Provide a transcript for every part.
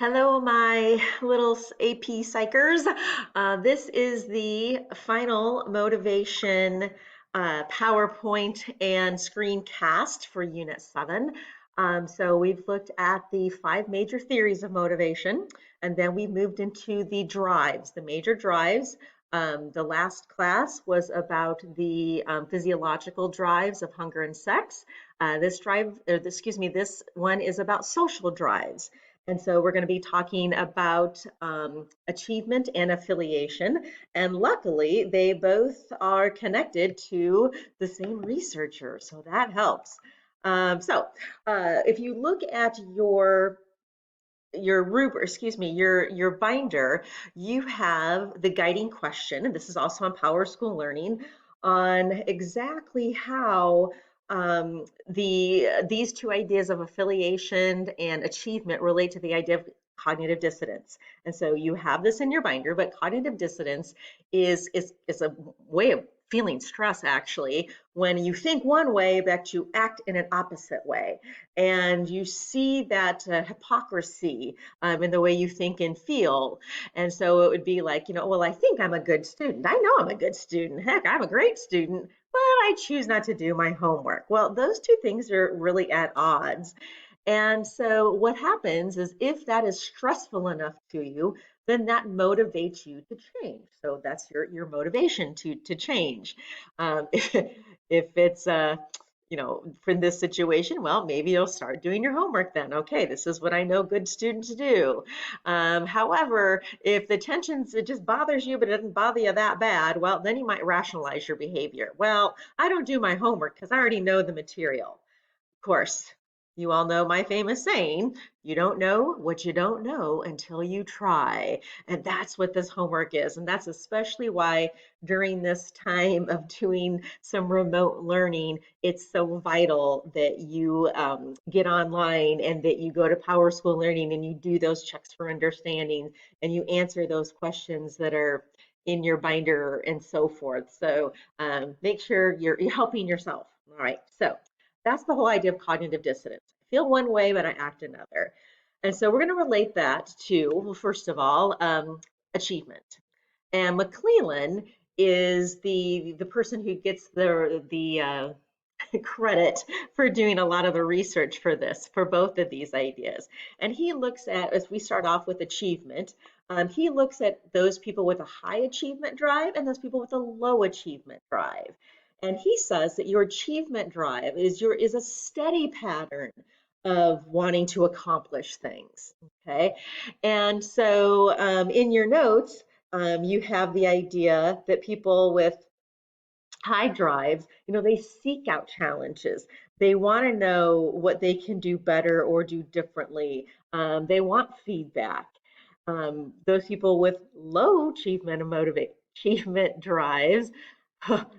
Hello, my little AP psychers. This is the final motivation PowerPoint and screencast for Unit 7. So we've looked at the five major theories of motivation, and then we moved into the drives, the major drives. The last class was about the physiological drives of hunger and sex. This one is about social drives. And so we're going to be talking about achievement and affiliation. And luckily, they both are connected to the same researcher. So that helps. If you look at your rubric, excuse me, your binder, you have the guiding question, and this is also on Power School Learning, on exactly how these two ideas of affiliation and achievement relate to the idea of cognitive dissonance. And so you have this in your binder, but cognitive dissonance is a way of feeling stress actually when you think one way but you act in an opposite way, and you see that hypocrisy in the way you think and feel. And so it would be like, well, I think I'm a good student. I know I'm a good student. Heck, I'm a great student, but I choose not to do my homework. Well, those two things are really at odds. And so what happens is if that is stressful enough to you, then that motivates you to change. So that's your motivation to change. If it's for this situation, well, maybe you'll start doing your homework then. Okay, this is what I know good students do. However, if the tensions, it just bothers you, but it doesn't bother you that bad, well, then you might rationalize your behavior. Well, I don't do my homework because I already know the material. Of course, you all know my famous saying, you don't know what you don't know until you try. And that's what this homework is. And that's especially why during this time of doing some remote learning, it's so vital that you get online and that you go to Power School Learning and you do those checks for understanding and you answer those questions that are in your binder and so forth. So make sure you're helping yourself. All right. So that's the whole idea of cognitive dissonance. I feel one way, but I act another. And so we're going to relate that to, well, first of all, achievement. And McClellan is the person who gets the credit for doing a lot of the research for this, for both of these ideas. And he looks at, as we start off with achievement, he looks at those people with a high achievement drive and those people with a low achievement drive. And he says that your achievement drive is a steady pattern of wanting to accomplish things. Okay, and so in your notes, you have the idea that people with high drives, they seek out challenges. They want to know what they can do better or do differently. They want feedback. Those people with low achievement and achievement drives,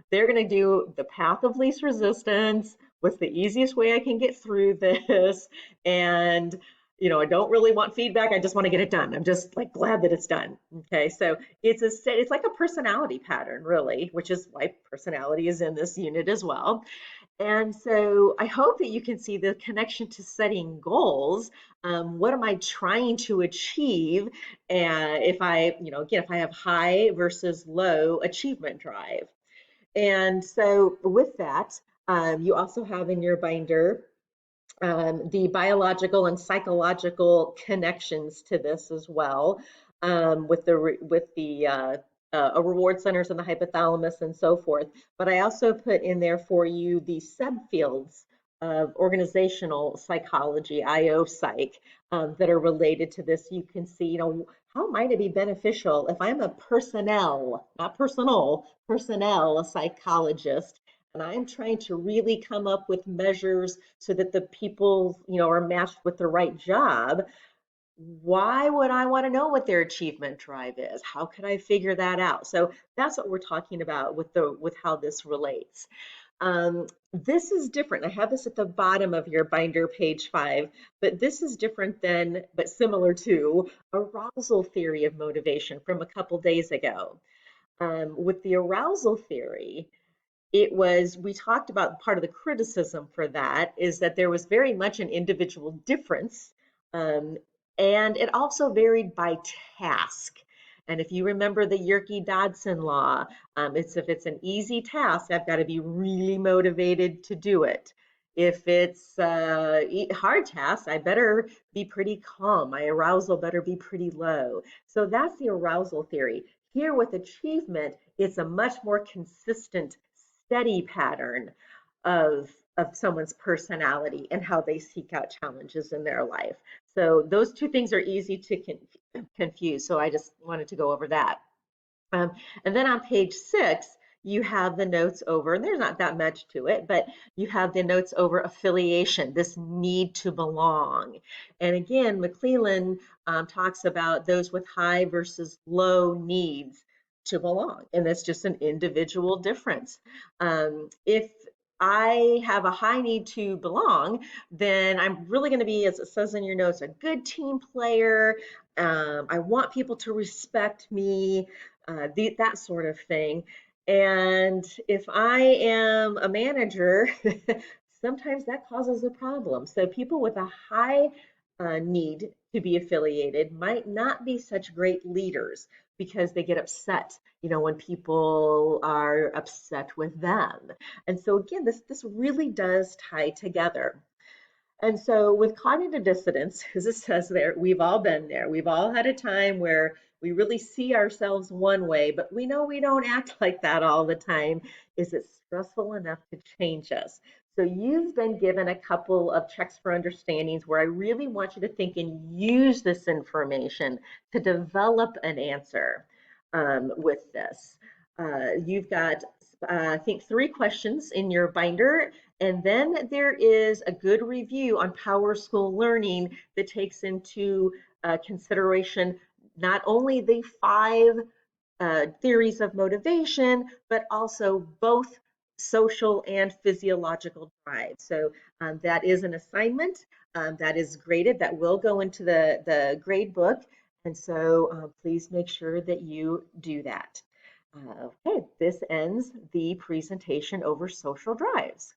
they're going to do the path of least resistance. What's the easiest way I can get through this? And I don't really want feedback. I just want to get it done. I'm just like glad that it's done. Okay, so it's like a personality pattern, really, which is why personality is in this unit as well. And so I hope that you can see the connection to setting goals. What am I trying to achieve? And if I, again, if I have high versus low achievement drive. And so with that, you also have in your binder the biological and psychological connections to this as well, with the reward centers in the hypothalamus and so forth. But I also put in there for you the subfields of organizational psychology, IO psych, that are related to this. You can see, how might it be beneficial if I'm a personnel, not personal, personnel psychologist, and I'm trying to really come up with measures so that the people, are matched with the right job. Why would I want to know what their achievement drive is? How could I figure that out? So that's what we're talking about with how this relates. This is different. I have this at the bottom of your binder, page 5, but this is different than, but similar to, arousal theory of motivation from a couple days ago. With the arousal theory, we talked about part of the criticism for that is that there was very much an individual difference, um, And it also varied by task. And if you remember the Yerke-Dodson law, if it's an easy task, I've got to be really motivated to do it. If it's a hard task, I better be pretty calm. My arousal better be pretty low. So that's the arousal theory. Here with achievement, it's a much more consistent, steady pattern of someone's personality and how they seek out challenges in their life. So those two things are easy to confuse. So I just wanted to go over that. Um, and then on page 6, you have the notes over, and there's not that much to it, but you have the notes over affiliation, this need to belong. And again, McClellan talks about those with high versus low needs to belong, and that's just an individual difference. If I have a high need to belong, then I'm really going to be, as it says in your notes, a good team player. I want people to respect me, that sort of thing. And if I am a manager, sometimes that causes a problem. So people with a high need to be affiliated might not be such great leaders because they get upset, when people are upset with them. And so again, this really does tie together. And so with cognitive dissonance, as it says there, we've all been there. We've all had a time where we really see ourselves one way, but we know we don't act like that all the time. Is it stressful enough to change us? So you've been given a couple of checks for understandings where I really want you to think and use this information to develop an answer with this. You've got, I think, 3 questions in your binder, and then there is a good review on PowerSchool Learning that takes into consideration not only the 5 theories of motivation, but also both social and physiological drive. So that is an assignment that is graded, that will go into the grade book. And so please make sure that you do that. Okay, this ends the presentation over social drives.